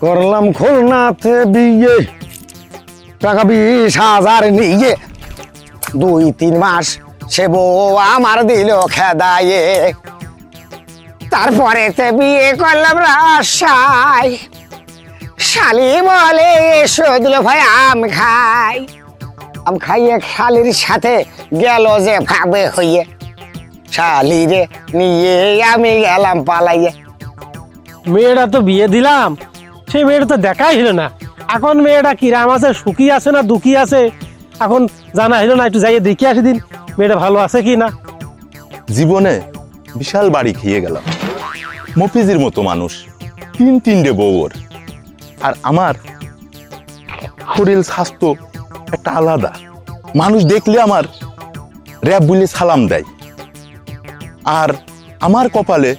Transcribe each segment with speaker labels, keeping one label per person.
Speaker 1: করলাম খুলনাতে বিয়ে, টাকা 20,000 নিয়ে 2-3 মাস সে বউ আমার দিল খেদায়ে। তারপরে বিয়ে করলাম রাজশাহী, শালি বলে এসো দিল ভাই আম খাই। আম খাইয়ে শালির সাথে গেল যে ভাবে হইয়ে, শালিরে নিয়ে আমি গেলাম পালাইয়ে।
Speaker 2: মেয়েটা তো বিয়ে দিলাম, সেই মেয়েটা তো দেখাই হলো না। এখন মেয়েটা কিরাম আছে, সুখী আছে না দুঃখী আছে এখন জানা হলো না। একটু যাইয়ে দেখে আসি দিন মেয়েটা ভালো আছে কি না।
Speaker 3: জীবনে বিশাল বাড়ি খেয়ে গেলাম, মফিজের মতো মানুষ, 3-3টে বউর। আর আমার শরীর স্বাস্থ্য একটা আলাদা, মানুষ দেখলে আমার র‍্যাব বলে সালাম দেয়। আর আমার কপালে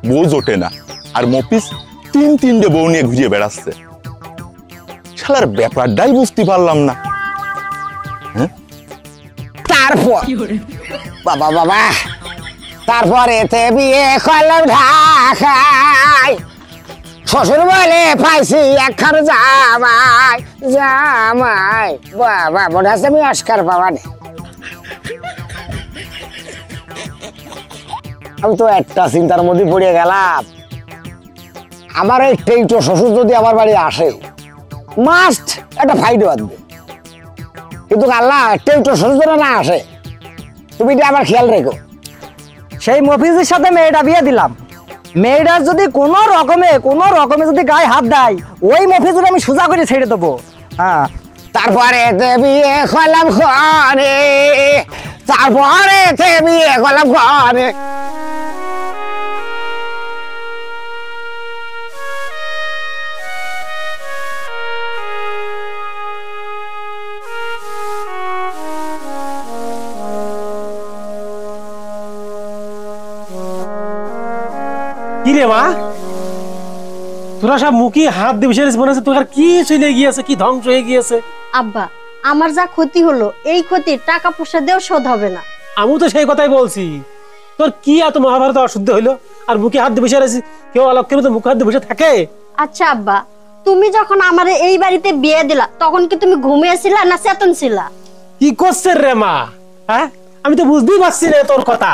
Speaker 3: বউ জোটে না, আর মফিজ 3-3টে বউ নিয়ে ঘুরিয়ে বেড়াচ্ছে। শালার ব্যাপারটাই বুঝতে পারলাম না।
Speaker 1: তারপর বাবা বাবা তারপরে বিয়ে করলাম ঢাকায়, শ্বশুর বলে পাইছি একখান জামাই। জামাই বাবা মনে আছে আমি অস্কার পাওয়া নেই। আমি তো একটা চিন্তার মধ্যে পড়ে গেলাম, আমার এই টেইটো শ্বশুর যদি আমার বাড়ি আসে মাস্ট একটা ফাইট বাঁধবে, কিন্তু আল্লাহ টেইটো শ্বশুর না আসে, তুমি এটা আমার খেয়াল রেখো।
Speaker 4: সেই মফিজের সাথে মেয়েটা বিয়ে দিলাম, মেয়েটার যদি কোনো রকমে যদি গায়ে হাত দেয় ওই মফিজের আমি সোজা করে ছেড়ে দেবো। হ্যাঁ,
Speaker 1: তারপরে বিয়ে করলাম ঘরে, তারপরে বিয়ে করলাম ঘরে।
Speaker 2: কি রে মা, তোরা সব মুখে হাত দিয়ে বসে মনে হচ্ছে তোর কি চলে গিয়েছে, কি ধ্বংস হয়ে গিয়েছে।
Speaker 5: আব্বা, আমার যা ক্ষতি হলো এই ক্ষতির টাকা পয়সা দিয়েও শোধ হবে না।
Speaker 2: আমি তো সেই কথাই বলছি, তোর কি এত মহাভারত অশুদ্ধ হইলো আর মুখে হাত দিয়ে বসে রয়েছিস। কেউ অলক্ষের মতো মুখে হাত দিয়ে বসে থাকে?
Speaker 5: আচ্ছা আব্বা, তুমি যখন আমার এই বাড়িতে বিয়ে দিলা তখন কি তুমি ঘুমিয়েছিলা না চেতন ছিলা?
Speaker 2: কি করছিস রে মা? হ্যাঁ, আমি তো বুঝতেই পারছি না তোর কথা।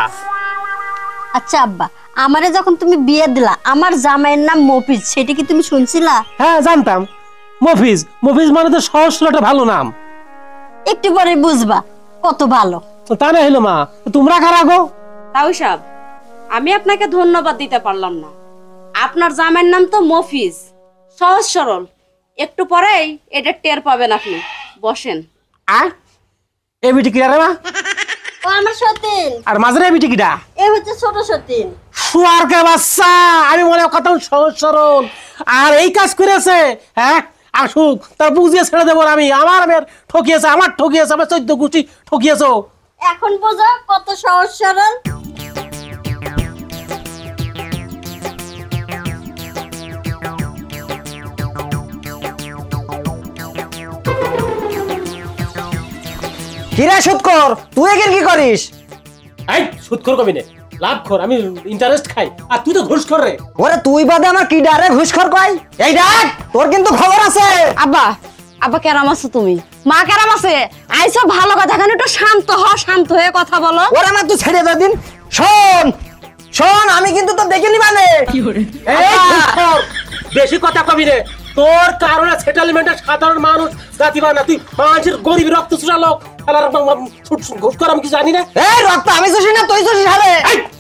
Speaker 5: আচ্ছা আব্বা, আমারে যখন তুমি বিয়ে দিলা আমার জামাইয়ের নাম মফিজ, সেটা কি তুমি শুনছিলা?
Speaker 2: হ্যাঁ জানতাম, মফিজ। মফিজ মানে তো সহজ একটা ভালো নাম।
Speaker 5: একটু পরে বুঝবা কত ভালো।
Speaker 2: তা না হইলো মা, তোমরা কারা গো?
Speaker 6: তাও সাহেব, আমি আপনাকে ধন্যবাদ দিতে পারলাম না। আপনার জামাইয়ের নাম তো মফিজ, সহজ সরল। একটু পরেই এটা টের পাবেন আপনি। বসেন।
Speaker 2: আর এই বিটি কিরা রে মা?
Speaker 5: ও আমার সতীন।
Speaker 2: আর মাঝরে এই বিটি কিরা?
Speaker 5: এই হচ্ছে ছোট সতীন।
Speaker 2: সুয়ারকে বাচ্চা, আমি মনে কত সহজ সরল আর এই কাজ করেছে। হ্যাঁ, আসুক তার বুঝিয়ে ছেড়ে দেবো আমি। আমার মেয়ের ঠকিয়েছে, আমার 14 গোষ্ঠী ঠকিয়েছ।
Speaker 5: এখন বোঝো কত সহজ সরল।
Speaker 4: কিরা সুৎখোর, তুই এখানে কি করিস?
Speaker 2: এই সুৎখোর কবি নে, লাভখোর। আমি ইন্টারেস্ট খাই আর তুই তো ঘুষখোর রে।
Speaker 4: ওরে তুই বাদে আমার কি ডারে ঘুষখোর কয়? এই ডাক, তোর কিন্তু খবর আছে।
Speaker 6: আব্বা, আব্বা কেরাম আছো তুমি? মা কেরাম আছে? আইসো ভালো কথা, কেন একটু শান্ত হও, শান্ত হয়ে কথা বলো।
Speaker 4: ওরে আমার তুই ছেড়ে দে দিন। শোন শোন, আমি কিন্তু তো দেখিনি মানে।
Speaker 2: এই সুৎখোর, বেশি কথা কবি রে। তোর কারণে সেটেলমেন্টের সাধারণ মানুষ জাতিবা না, তুই মানুষের গরিব রক্ত চুষা লোক। ঘুষখোর আমি কি জানি না?
Speaker 4: এই রক্ত আমি চুষি না, তুই চুষিস। আরে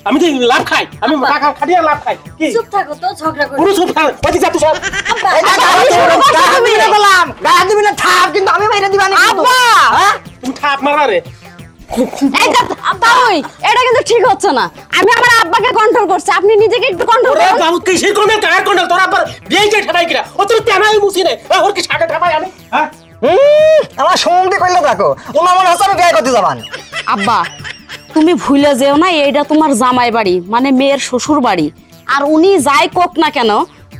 Speaker 2: আমি তো লাভ খাই, আমি খাটিয়ে লাভ খাই। কি
Speaker 5: চুপ থাকো তো, ঝগড়া করো।
Speaker 2: পুরো চুপ থাক, ওই যা তুই সব।
Speaker 4: কিন্তু আমি বাইরে দিবা না।
Speaker 6: আব্বা,
Speaker 2: তুমি থাপ মারা রে।
Speaker 6: আব্বা ওই এটা কিন্তু ঠিক হচ্ছে না। আমি আমার আব্বাকে কন্ট্রোল করছি, আপনি নিজেকে একটু কন্ট্রোল
Speaker 2: ওরে
Speaker 6: করুন।
Speaker 2: বাবু কিসের কোনে কার কোনে তোর আবার বিয়েতে ঠাবাই কিরা? ও তোর তেনাই মুছি রে, ওর কি সাথে ঠাবাই আমি? হ্যাঁ,
Speaker 4: আমার সঙ্গে কইলো দেখো, ওনা মনে হচ্ছে আমি বিয়ে করতে যাবান।
Speaker 6: আব্বা, তুমি ভুলে যেও না এইটা তোমার জামাই বাড়ি, মানে মেয়ের শ্বশুর বাড়ি। আর উনি যাই কোক না কেন,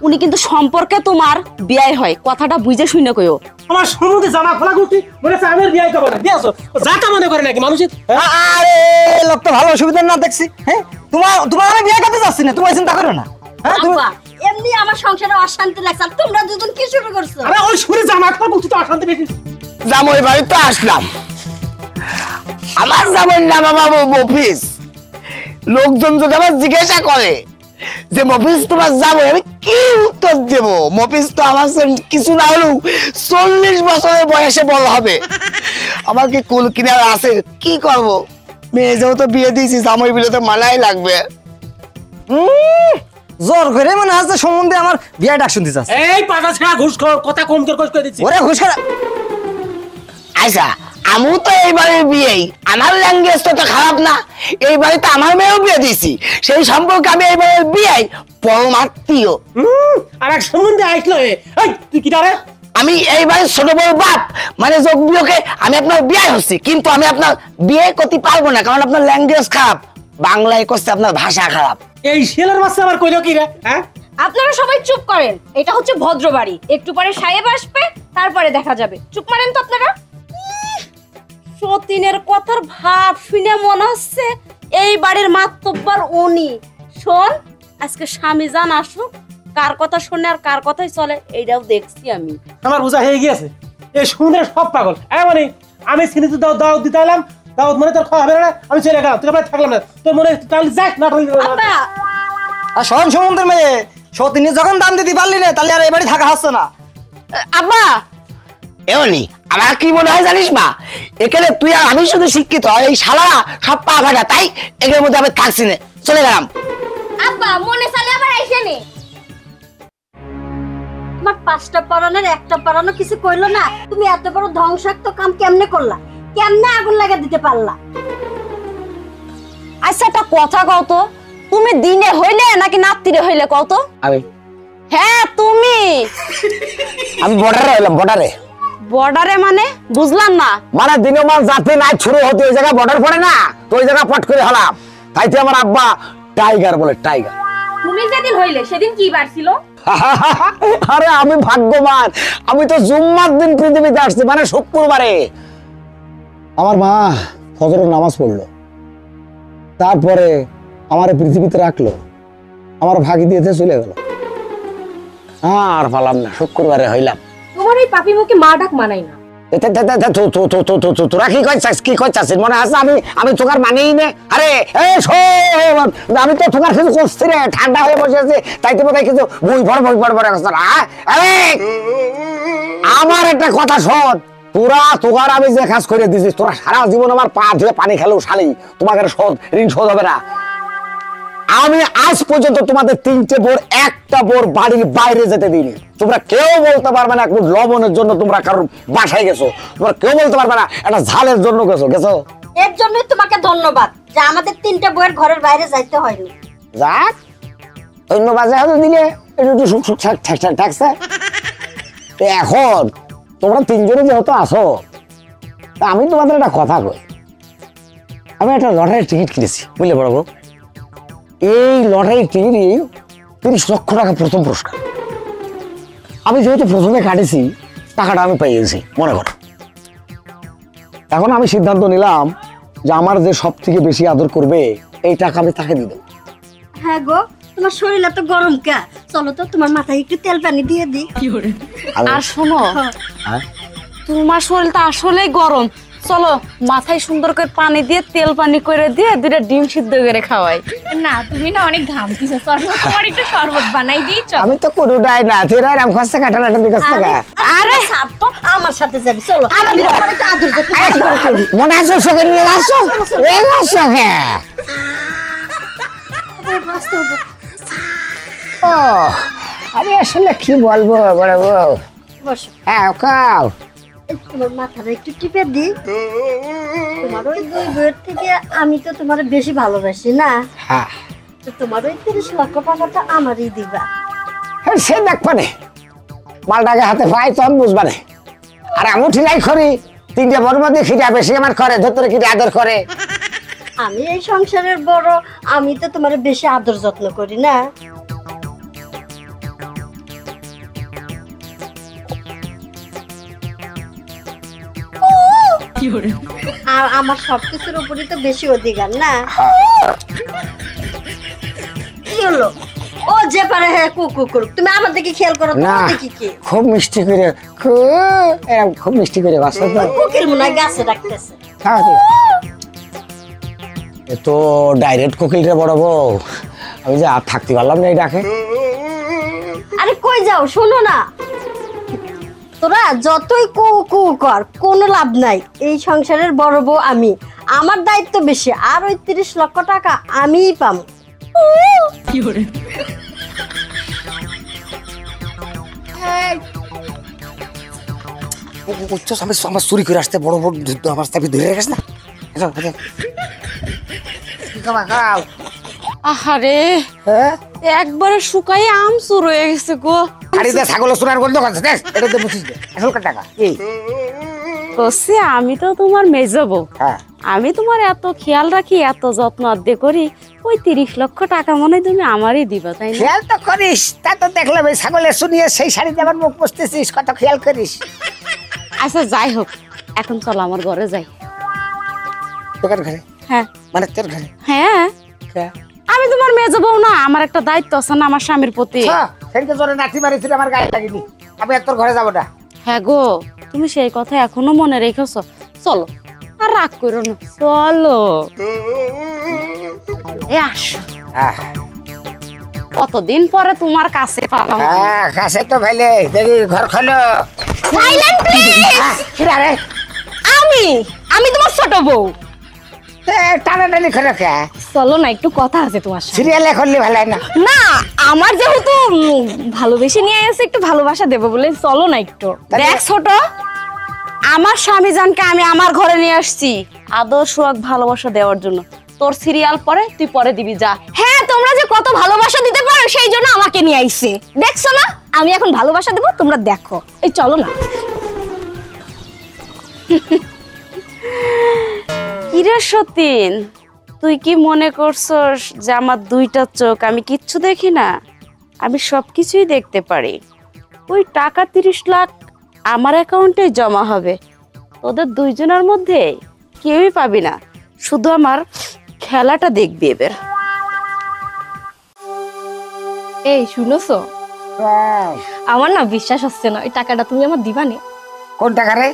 Speaker 6: উনি কিন্তু সম্পর্কে তোমার বিয়ে হয়। কথাটা বুঝে শুনে কইও।
Speaker 2: আমার সম্বন্ধে জামা খোলা গুটি মনে হচ্ছে আমি বিয়ে করব না। দিয়েছো যাটা মনে করে নাকি মানুষ?
Speaker 4: আরে লোক তো ভালো অসুবিধা না দেখছি। হ্যাঁ, তোমার আমি বিয়ে করতে যাচ্ছি না, তোমার চিন্তা করো না। হ্যাঁ, তুমি
Speaker 6: আব্বা,
Speaker 5: এমনি আমার সংসারে অশান্তি লাগছে আর তোমরা দুজন কি শুরু করছো?
Speaker 2: আরে ওই শুনে জামা খাওয়া বলছি তো অশান্তি বেশি।
Speaker 1: জামাই বাড়ি তো আসলাম, আমার জামাইয়ের নাম বাবু মফিজ। লোকজন যদি আমার জিজ্ঞাসা করে যে মফিজ তোমার জামাই, আমি কি উত্তর দেব? মফিজ তো আমার কিছু না হলেও 40 বছরের বয়সে বড় হবে। আমাকে কুল কিনার আছে, কি করব? মেয়ে যেহেতু বিয়ে দিয়েছি, জামাই বিলে তো মানাই লাগবে।
Speaker 4: জোর করে মনে হচ্ছে সম্বন্ধে আমার বিয়ে ডাক শুনতে চাস।
Speaker 2: এই পাটা ছাড়া ঘুষখোর, কথা কম করে দিচ্ছি।
Speaker 4: ওরে ঘুষ খারা।
Speaker 1: আচ্ছা, আমিও তো এই বাড়ির বিয়েই, আমার ল্যাঙ্গুয়েজ তো খারাপ না। এই বাড়িতে আমার মেয়েও বিয়ে দিয়েছি, সেই সম্পর্কে আমি এই বাড়ির বিয়েই পরমাত্মীয়।
Speaker 2: আর এক সম্বন্ধে আসলো এই তুই কি রে?
Speaker 1: আমি এই বাড়ির ছোট বড় বাপ, মানে যোগ বিয়োগে আমি আপনার বিয়ে হচ্ছি, কিন্তু আমি আপনার বিয়ে করতে পারবো না, কারণ আপনার ল্যাঙ্গুয়েজ খারাপ, বাংলায় করছে আপনার ভাষা খারাপ।
Speaker 2: এই শেলের বাচ্চা আবার কইলো কি রে? হ্যাঁ,
Speaker 7: আপনারা সবাই চুপ করেন, এটা হচ্ছে ভদ্র বাড়ি, একটু পরে সাহেব আসবে, তারপরে দেখা যাবে। চুপ মারেন তো আপনারা।
Speaker 6: সতীনের কথার ভাব শুনে মনে হচ্ছে এই বাড়ির মাতব্বর উনি। শোন, আজকে স্বামী জান আসুক, কার কথা শুনে আর কার কথাই চলে এইটাও দেখছি আমি।
Speaker 2: আমার বোঝা হয়ে গিয়েছে, এই সমুদ্রের সব পাগল। মানে আমি সিনিতে দাওয়াত দিতে এলাম, দাওয়াত মানে তোর খাওয়া হবে না, আমি চলে গেলাম, তুই আবার থাকলাম না, তোর মনে তাহলে যাক না।
Speaker 7: আব্বা
Speaker 4: আর শোন সম্বন্ধের মেয়ে, সতীনে যখন দাম দিতে পারলি না, তাহলে আর এই বাড়ি থাকা হচ্ছে না।
Speaker 6: আব্বা,
Speaker 1: এমনি আমার কি মনে হয় জানিস মা, এখানে তুই আর আমি শুধু শিক্ষিত, এই শালারা সব পা ফাটা, তাই এর মধ্যে আমি থাকছি না, চলে গেলাম।
Speaker 7: আব্বা মনে চালে আবার আইসে নে।
Speaker 5: তোমার 5টা পরানোর একটা পরানো কিছু কইলো না? তুমি এত বড় ধ্বংসাত্মক কাম কেমনে করলা? কেমনে আগুন লাগা দিতে পারলা?
Speaker 6: আচ্ছা একটা কথা কও তো, তুমি দিনে হইলে নাকি নাতিরে হইলে কও তো? হ্যাঁ তুমি।
Speaker 1: আমি বর্ডারে এলাম, বর্ডারে।
Speaker 6: বর্ডারে মানে বুঝলাম না।
Speaker 1: মানে দিনমান যাতে নাই শুরু হতে ওই জায়গায় বর্ডার পড়ে না, তো ওই জায়গা পট করে হলাম, তাইতে আমার আব্বা টাইগার বলে, টাইগার।
Speaker 7: তুমি যেদিন হইলে সেদিন কি বার ছিল?
Speaker 1: আরে আমি ভাগ্যবান, আমি তো জুম্মার দিন পৃথিবীতে আসছি, মানে শুক্রবারে। আমার মা ফজরের নামাজ পড়লো, তারপরে আমার পৃথিবীতে রাখলো, আমার ভাগি দিয়েতে চলে গেল। আর পালাম না, শুক্রবারে হইলাম।
Speaker 7: তোমার এই পাপি মুখে মা ডাক মানাই না।
Speaker 1: তোরা কি করছিস, কি করছিস? মনে আছে আমি তোকার মানেই না। আরে আমি তো তোকার কিছু করছি রে, ঠান্ডা হয়ে বসে আছে, তাই তো বোধহয় কিছু বই পড় আমার একটা কথা শোন, তোকার আমি যে কাজ করে দিছিস, তোরা সারা জীবন আমার পা ধুয়ে পানি খেলেও শালি তোমাকে ঋণ শোধ হবে না। আমি আজ পর্যন্ত তোমাদের 3টে বোর একটা বোর বাড়ির বাইরে যেতে দিইনি। তোমরা কেউ বলতে পারবে না একটু লবণের জন্য তোমরা কারোর বাসায় গেছো, তোমরা কেউ বলতে পারবে না একটা ঝালের জন্য গেছো।
Speaker 5: এর জন্যই তোমাকে ধন্যবাদ যে আমাদের 3টে বইয়ের ঘরের বাইরে যাইতে হয়নি।
Speaker 1: যাক, ধন্যবাদ হয়তো দিলে একটু সুখ সুখ ঠাকছে। এখন তোমরা 3জনে যেহেতু আসো, তা আমি তোমাদের একটা কথা কই। আমি একটা লটারির টিকিট কিনেছি, বুঝলে বড় বউ? এই লটারির টিকিট 30 লক্ষ টাকা প্রথম পুরস্কার। আমি যেহেতু প্রথমে কাটিছি, টাকাটা আমি পেয়ে গেছি, মনে করো। এখন আমি সিদ্ধান্ত নিলাম যে আমার যে সব থেকে বেশি আদর করবে, এই টাকা আমি তাকে দিয়ে দেবো।
Speaker 5: হ্যাঁ গো, তোমার শরীর এত গরম কে? চলো তো তোমার মাথায় একটু তেল পানি দিয়ে দিই।
Speaker 6: আর শোনো, তোমার শরীরটা আসলেই গরম, চলো মাথায় সুন্দর করে পানি দিয়ে তেল পানি করে দিয়ে 2টা ডিম সিদ্ধ করে খাওয়াই।
Speaker 7: না তুমি না অনেক ঘামতিছো, চলো তোমার একটু শরবত বানাই দিই। চলো।
Speaker 1: আমি তো কোনোটাই না, তুই রাম খাচ্ছে কাটালাটা বিকাশ টাকা।
Speaker 5: আরে সাপ তো আমার সাথে যাবি, চলো। আমি তোমার একটু আদর করতে
Speaker 1: মনে আছে সকে নিয়ে আসো, এই আসো। হ্যাঁ, ও আমি আসলে কি বলবো বড় বউ?
Speaker 5: বসো।
Speaker 1: হ্যাঁ কাও,
Speaker 5: তোমার মাথাটা একটু টিপে দিই। তোমার ওই 2 বইয়ের থেকে আমি তো তোমার বেশি ভালোবাসি না?
Speaker 1: হ্যাঁ
Speaker 5: তো তোমার ওই 30 লক্ষ টাকাটা আমারই দিবা।
Speaker 1: সে দেখবানে মালটাকে হাতে পাই তো আমি বুঝবানে। আর আমি ঠিকাই করি 3টে বড় মধ্যে খিটা বেশি আমার করে, ধরে খিটে আদর করে।
Speaker 5: আমি এই সংসারের বড়, আমি তো তোমার বেশি আদর যত্ন করি না? আর আমার সবকিছুর উপরই তো বেশি অধিকার না? কি হলো? ও যে পারে হ্যাঁ কু কু করুক, তুমি আমার দিকে খেয়াল করো,
Speaker 1: না
Speaker 5: তোমার দিকে কি
Speaker 1: খুব মিষ্টি করে খুব মিষ্টি করে বাসা তো
Speaker 5: কোকিল মনে হয় গাছে ডাকতেছে।
Speaker 1: এ তো ডাইরেক্ট কোকিল রে বড় বউ, আমি যে আর থাকতে পারলাম না এই ডাকে।
Speaker 5: আরে কই যাও, শোনো না, তোরা যতই কু কু কর কোনো লাভ নাই, এই সংসারের বড় বউ আমি, আমার দায়িত্ব বেশি, আর ওই 30 লক্ষ টাকা আমিই পাবো।
Speaker 1: আমার চুরি করে আসতে বড় বড় আমার তাকে ধরে রেখেছ না।
Speaker 6: আহারে
Speaker 1: হ্যাঁ
Speaker 6: একবারে শুকাই আমসুর হয়ে গেছে গো।
Speaker 1: হাড়িতে ছাগল সোনার গন্ধ করছে দেখ, এটা তো বুঝিস না আসল টাকা এই।
Speaker 6: কসে আমি তো তোমার মেজবো,
Speaker 1: হ্যাঁ
Speaker 6: আমি তোমার এত খেয়াল রাখি, এত যত্ন আদ্যে করি, ওই 30 লক্ষ টাকা মনে হয় তুমি আমারই দিবা, তাই না?
Speaker 1: খেয়াল তো করিস, তা তো দেখলাম এই ছাগলের শুনিয়ে সেই শাড়িতে আমার মুখ পুষতেছিস, কত খেয়াল করিস।
Speaker 6: আচ্ছা যাই হোক, এখন চলো আমার ঘরে যাই।
Speaker 1: তোর ঘরে
Speaker 6: হ্যাঁ
Speaker 1: মানে তোর ঘরে?
Speaker 6: হ্যাঁ, আমি তোমার মেয়ে যাবো না, আমার একটা দায়িত্ব আছে না আমার স্বামীর প্রতি।
Speaker 1: সেদিকে জোরে নাতি মারিছিল আমার গায়ে লাগিনি, আমি আর তোর ঘরে যাবো না।
Speaker 6: হ্যাঁ গো, তুমি সেই কথা এখনো মনে রেখেছ। চলো আর রাগ করো না, চলো এ আসো, কতদিন পরে তোমার কাছে পালাম।
Speaker 1: হ্যাঁ কাছে তো ভাইলে দেখি ঘর খোলো।
Speaker 7: Silent please. আমি তোমার ছোট বউ।
Speaker 1: টানাটানি করে কে
Speaker 7: চলো না, একটু কথা আছে তোমার সাথে।
Speaker 1: সিরিয়ালে করলে ভালো হয় না?
Speaker 7: না, আমার যেহেতু ভালোবেসে নিয়ে এসে একটু ভালোবাসা দেবো বলে চলো না একটু।
Speaker 6: দেখ ছোট, আমার স্বামী জানকে আমি আমার ঘরে নিয়ে আসছি আদর সোহাগ ভালোবাসা দেওয়ার জন্য। তোর সিরিয়াল পরে তুই পরে দিবি, যা।
Speaker 7: হ্যাঁ, তোমরা যে কত ভালোবাসা দিতে পারো সেই জন্য আমাকে নিয়ে আইছে। দেখছো না, আমি এখন ভালোবাসা দেবো, তোমরা দেখো। এই চলো না।
Speaker 6: কিরে সতীন, তুই কি মনে করছস যে আমার দুইটা চোখ আমি কিচ্ছু দেখি না? আমি সবকিছুই দেখতে পারি। ওই টাকা 30 লাখ আমার অ্যাকাউন্টে জমা হবে, তোদের দুইজনের মধ্যে কেউই পাবি না, শুধু আমার খেলাটা দেখবি এবার।
Speaker 7: এই শুনোছো, আমার না বিশ্বাস হচ্ছে না, ওই টাকাটা তুমি আমার দিবানে?
Speaker 1: কোন টাকা রে?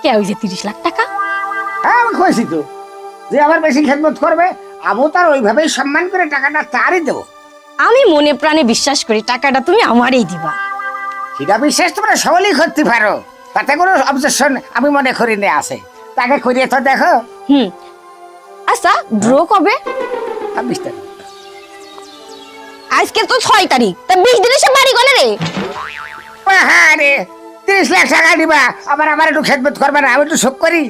Speaker 7: কে ওই যে 30 লাখ টাকা?
Speaker 1: হ্যাঁ আমি খুঁজছি তো, যে আমার বেশি খেদমত করবে আমিও তার ওইভাবেই সম্মান করে টাকাটা তারই দেবো।
Speaker 7: আমি মনে প্রাণে বিশ্বাস করি টাকাটা তুমি আমারই দিবা।
Speaker 1: সেটা বিশ্বাস তোমরা সকলেই করতে পারো, তাতে কোনো অবজেকশন আমি মনে করি না আছে। তাকে করিয়ে তো দেখো।
Speaker 7: আচ্ছা, ড্র কবে?
Speaker 1: 26 তারিখ।
Speaker 7: আজকে তো 6 তারিখ, তা 20 দিনে সে বাড়ি গলে রে।
Speaker 1: হ্যাঁ রে, 30 লাখ টাকা দিবা, আমার একটু খেদমত করবে না? আমি একটু শোক করি।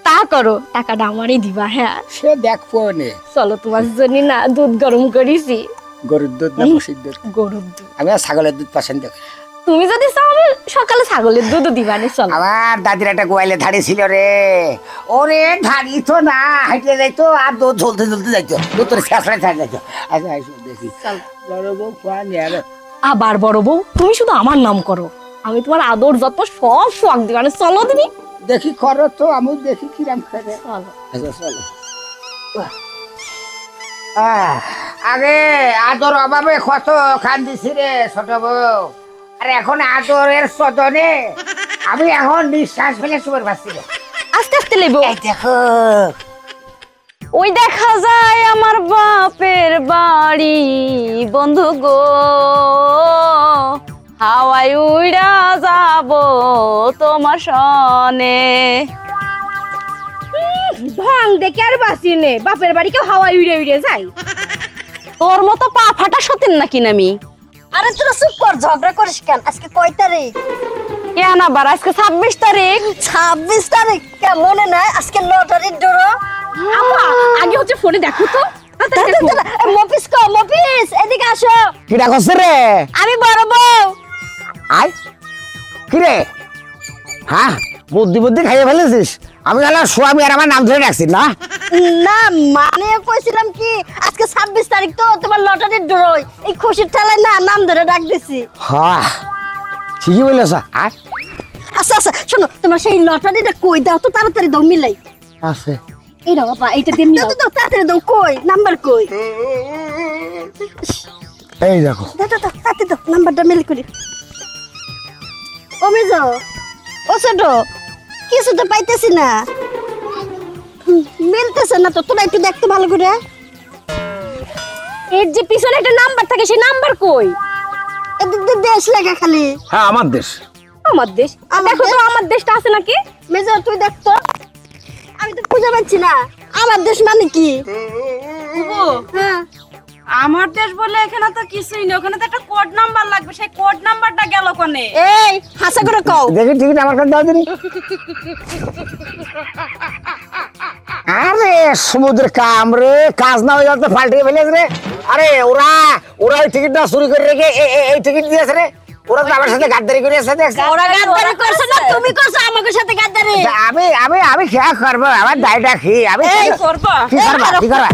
Speaker 7: তা করো, টাকাটা আমারই দিবা। হ্যাঁ
Speaker 1: সে দেখবো নে।
Speaker 7: চলো, তোমার জন্য না দুধ গরম করেছি।
Speaker 1: গরুর দুধ না মশির দুধ?
Speaker 7: গরুর দুধ।
Speaker 1: আমি আর ছাগলের দুধ পছন্দ করি।
Speaker 7: তুমি যদি চাও আমি সকালে ছাগলের দুধও দিবা নে। চলো।
Speaker 1: আমার দাদির একটা গোয়ালে ধাড়ি ছিল রে, ওরে ধাড়ি তো না হাইটে যাইতো আর দুধ ঝলতে ঝলতে যাইতো, দুধ তোর শেষরে ছাড় যাইতো। আচ্ছা দেখি বড় বউ পানি আর
Speaker 7: আবার বড় বউ, তুমি শুধু আমার নাম করো, আমি তোমার আদর যত্ন সব শখ দিবা নে। চলো তুমি।
Speaker 1: দেখি করো তো, আমি দেখি কিরাম করে।
Speaker 7: চলো।
Speaker 1: আচ্ছা চলো। আগে আদর অভাবে কত কান্দিছি রে ছোট বউ, আর এখন আদরের সদনে আমি এখন নিঃশ্বাস ফেলে শুয়ে পাচ্ছি রে।
Speaker 7: আস্তে আস্তে লেবো।
Speaker 1: এই দেখো,
Speaker 6: ওই দেখা যায় আমার বাপের বাড়ি বন্ধু গো, হাওয়াই উড়া যাব তোমার সনে।
Speaker 7: ভাঙ দেখে আর বাঁচি নে, বাপের বাড়ি কেউ হাওয়ায় উড়ে উড়ে যায়।
Speaker 6: তোর মতো পা ফাটা সতীন নাকি নামি?
Speaker 5: আরে তোরা চুপ কর, ঝগড়া করিস কেন? আজকে কয় তারিখ?
Speaker 6: কেন আবার আজকে 26 তারিখ?
Speaker 5: 26 তারিখ কে মনে নাই? আজকে লটারির ড্র।
Speaker 7: আগে হচ্ছে ফোনে দেখো তো।
Speaker 5: মফিস কো, মফিস এদিকে আসো।
Speaker 1: কিরা করছে রে?
Speaker 5: আমি বড় বউ।
Speaker 1: আয় কিরে, হ্যাঁ বুদ্ধি বুদ্ধি খাইয়ে ফেলেছিস? আমি গেলাম স্বামী আর আমার নাম ধরে রাখছি না।
Speaker 5: না মানে কইছিলাম কি, আজকে 26 তারিখ তো তোমার লটারির ড্র, এই খুশির ঠেলায় না নাম ধরে ডাক দিছি।
Speaker 1: হ্যাঁ ঠিকই বলেছ। আর
Speaker 5: আচ্ছা আচ্ছা শোনো, তোমার সেই লটারিটা কই দাও তো, তাড়াতাড়ি দাও মিলাই।
Speaker 1: আছে
Speaker 5: এই নাও বাবা, এইটা দিয়ে দাও, তাড়াতাড়ি দাও। কই নাম্বার কই?
Speaker 1: এই দেখো
Speaker 5: তাতে তো নাম্বারটা মেল করি। ও মেজো, ও ছোট, কিছু তো পাইতেছি না, মিলতেছে না তো, তোরা একটু দেখতে ভালো করে।
Speaker 7: এর যে পিছনে একটা নাম্বার থাকে, সেই নাম্বার কই?
Speaker 5: এদিক দিয়ে দেশ লেখা খালি।
Speaker 1: হ্যাঁ আমার দেশ।
Speaker 7: আমার দেশ, দেখো তো আমার দেশটা আছে নাকি।
Speaker 5: মেজো তুই দেখ তো, আমি তো খুঁজে পাচ্ছি না আমার দেশ মানে কি। হ্যাঁ
Speaker 6: আমার দেশ বলে এখানে তো কিছুই নেই, ওখানে তো একটা কোড নাম্বার লাগবে, সেই কোড নাম্বারটা গেল কোনে?
Speaker 5: এই হাসা করে কও।
Speaker 1: দেখি টিকিট আমার কাছে দাও দিন। আরে সমুদ্রের কাম রে, কাজ না হয়ে যাতে পাল্টে ফেলেছে রে। আরে ওরা ওই টিকিটটা চুরি করে রেখে এই টিকিট দিয়েছে রে। ওরা তো আমার সাথে গাদ্দারি করে এসে দেখছে।
Speaker 5: ওরা গাদ্দারি করছে না, তুমি করছো আমাদের সাথে গাদ্দারি।
Speaker 1: আমি আমি আমি খেয়া করবো, আমার দায়টা খেয়ে আমি
Speaker 5: এই
Speaker 6: করবো
Speaker 1: কি করবা কি করবা?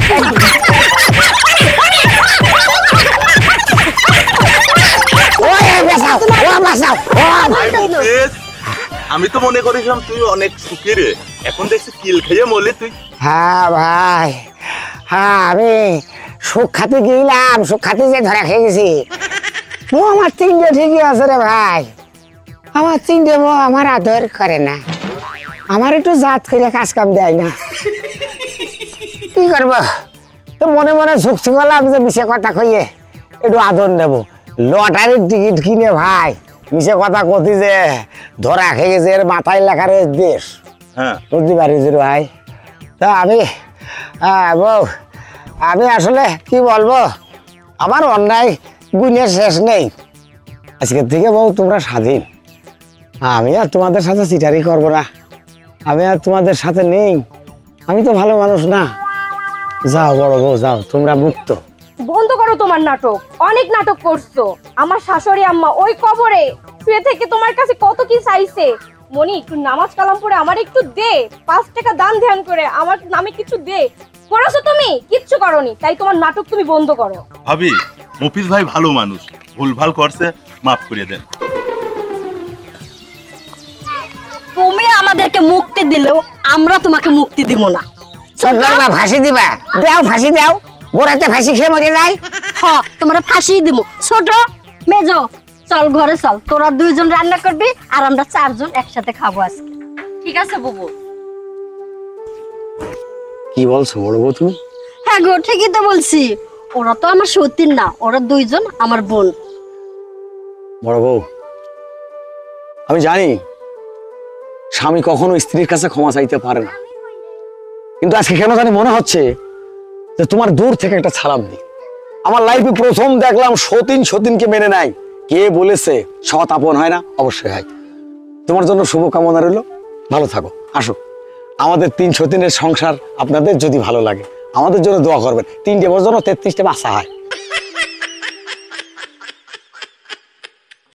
Speaker 3: আমি তো মনে করেছিলাম তুই অনেক সুখী রে, এখন দেখছি কিল খেয়ে মরলি তুই।
Speaker 1: হ্যাঁ ভাই, হ্যাঁ আমি সুখ খাতে গেলাম, সুখ খাতে যে ধরা খেয়ে গেছি। ও আমার তিনটে ঠিকই আছে রে ভাই, আমার তিনটে বউ আমার আদর করে না, আমার একটু জাত করে কাজ কাম দেয় না। কি করবো, তো মনে মনে ঝুঁকছি গেলাম যে মিশে কথা কইয়ে একটু আদর নেবো। লটারির টিকিট কিনে ভাই মিশে কথা কতি যে ধরা খেয়ে গেছে, এর মাথায় লেখার দেশ।
Speaker 3: হ্যাঁ
Speaker 1: বুঝতে পারিস রে ভাই। তা আমি বউ, আমি আসলে কি বলবো, আমার অন্যায় গুণের শেষ নেই। আজকের থেকে বউ তোমরা স্বাধীন, আমি আর তোমাদের সাথে চিটারি করবো না, আমি আর তোমাদের সাথে নেই, আমি তো ভালো মানুষ না। যাও বড় বউ যাও, তোমরা মুক্ত।
Speaker 7: বন্ধ করো তোমার নাটক, অনেক নাটক করছো। আমার শাশুড়ি আম্মা ওই কবরে শুয়ে থেকে তোমার কাছে কত কি চাইছে। মনি একটু নামাজ কালাম পড়ে আমার একটু দে, 5 টাকা দান ধ্যান করে আমার নামে কিছু দে। করেছো তুমি? কিচ্ছু করনি, তাই তোমার নাটক তুমি বন্ধ করো।
Speaker 3: ভাবি মফিজ ভাই ভালো মানুষ, ভুলভাল করছে, মাফ করে দেন।
Speaker 5: তুমি আমাদেরকে মুক্তি দিলেও আমরা তোমাকে মুক্তি দিব না।
Speaker 1: সরকার ফাঁসি দিবা, দাও ফাঁসি দাও, গোড়াতে ফাঁসি খেয়ে মরে যায়।
Speaker 5: হ্যাঁ তোমরা ফাঁসি দিব। ছোট মেজো চল ঘরে চল, তোরা 2 জন রান্না করবি আর আমরা 4 জন একসাথে খাবো আজকে।
Speaker 6: ঠিক আছে বুবু।
Speaker 1: কি বলছো বড় বউ তুমি?
Speaker 5: হ্যাঁ গো ঠিকই তো বলছি, ওরা তো আমার সতীন না, ওরা 2 জন আমার বোন।
Speaker 1: বড় বউ, আমি জানি স্বামী কখনো স্ত্রীর কাছে ক্ষমা চাইতে পারে না, কিন্তু আজকে কেন জানি মনে হচ্ছে যে তোমার দূর থেকে একটা সালাম দিই। আমার লাইফে প্রথম দেখলাম সতীনকে মেনে নাই। কে বলেছে সৎ আপন হয় না? অবশ্যই হয়। তোমার জন্য শুভকামনা রইল, ভালো থাকো। আসো, আমাদের 3 সতীনের সংসার আপনাদের যদি ভালো লাগে আমাদের জন্য দোয়া করবেন, 3টে বছর 33টে বাচ্চা হয়।